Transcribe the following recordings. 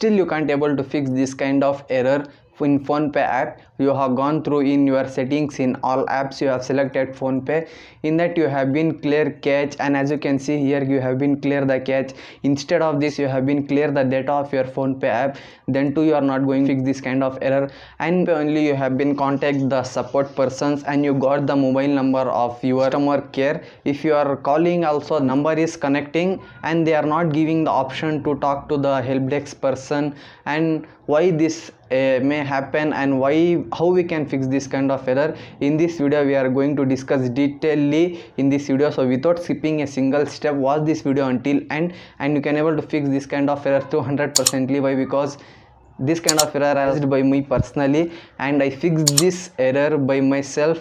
still you can't able to fix this kind of error in Phonepe app. You have gone through in your settings, in all apps you have selected Phonepe, in that you have been clear cache, and as you can see here you have been clear the cache. Instead of this you have been clear the data of your Phonepe app, then too you are not going to fix this kind of error. And only you have been contact the support persons and you got the mobile number of your customer care. If you are calling also number is connecting and they are not giving the option to talk to the help desk person, and why this may happen and how we can fix this kind of error. In this video we are going to discuss detailedly in this video, so without skipping a single step watch this video until end, and you can able to fix this kind of error 200%. Why? Because this kind of error raised by me personally and I fixed this error by myself,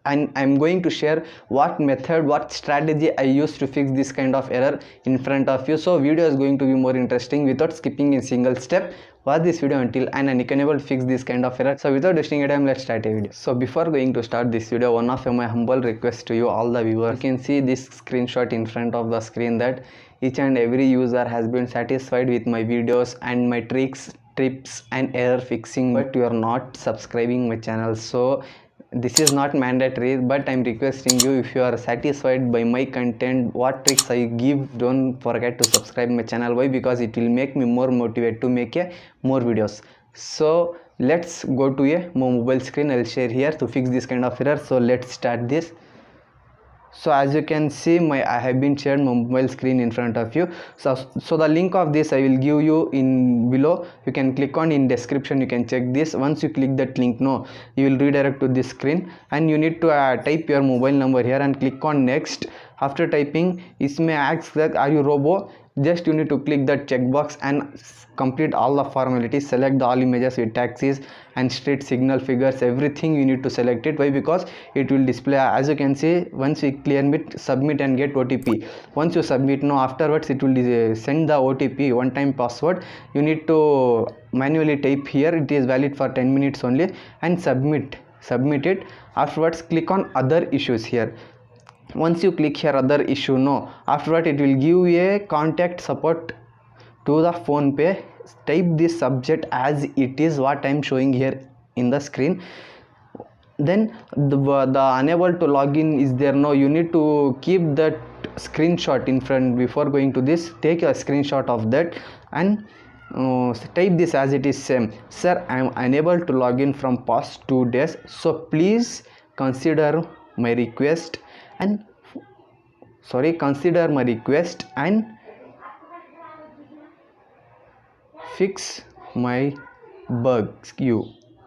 and I'm going to share what method, what strategy I use to fix this kind of error in front of you. So video is going to be more interesting. Without skipping a single step watch this video until end and you can able to fix this kind of error. So without wasting your time, let's start a video. So before going to start this video, one of my humble request to you all the viewers, you can see this screenshot in front of the screen that each and every user has been satisfied with my videos and my tricks, tips and error fixing, but you are not subscribing my channel. So this is not mandatory, but I'm requesting you, if you are satisfied by my content, what tricks I give, don't forget to subscribe my channel. Why? Because it will make me more motivated to make more videos. So let's go to a mobile screen. I'll share here to fix this kind of error. So let's start this. So as you can see I have been shared my mobile screen in front of you. So the link of this I will give you in below. You can click on in description, you can check this. Once you click that link, you will redirect to this screen and you need to type your mobile number here and click on next. After typing, it may ask that are you robo. Just you need to click that checkbox and complete all the formalities. Select the all images with taxis and street signal figures, everything you need to select it. Why? Because it will display, as you can see, once we clear it, submit and get OTP. Once you submit, afterwards it will send the OTP, one time password. You need to manually type here. It is valid for 10 minutes only and submit it. Afterwards click on other issues here. Once you click here other issue, afterward it will give you a contact support to the Phonepe. Type this subject as it is what I am showing here in the screen. Then the unable to login is there. You need to keep that screenshot in front. Before going to this, take a screenshot of that and type this as it is same. Sir, I am unable to log in from past 2 days, so please consider my request and fix my bugs.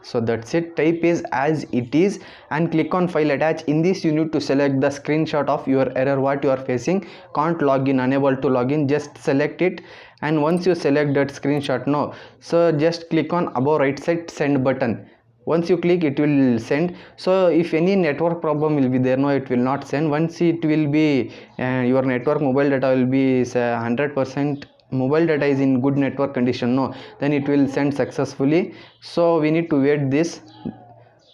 So that's it. Type is as it is and click on file attach. In this you need to select the screenshot of your error what you are facing. Can't log in, unable to log in, just select it. And once you select that screenshot, so just click on above right side send button. Once you click, it will send. So if any network problem will be there, it will not send. Once it will be your network mobile data will be 100% mobile data is in good network condition, then it will send successfully. So we need to wait this.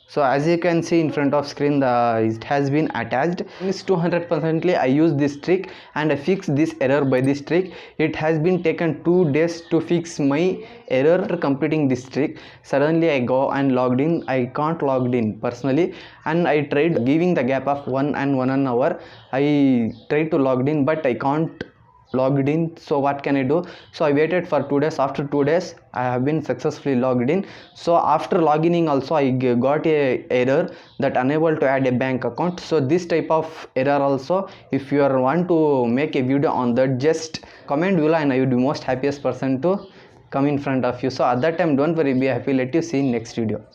So as you can see in front of screen, it has been attached. It's 200%. I use this trick and I fix this error by this trick. It has been taken 2 days to fix my error. After completing this trick, suddenly I go and logged in. I can't logged in personally, and I tried giving the gap of 1 hour. I tried to logged in, but I can't logged in. So what can I do? So I waited for 2 days. After 2 days I have been successfully logged in. So after logging also I got a error that unable to add a bank account. So this type of error also, if you want to make a video on that, just comment below and I would be most happiest person to come in front of you. So at that time don't worry, be happy. Let you see in next video.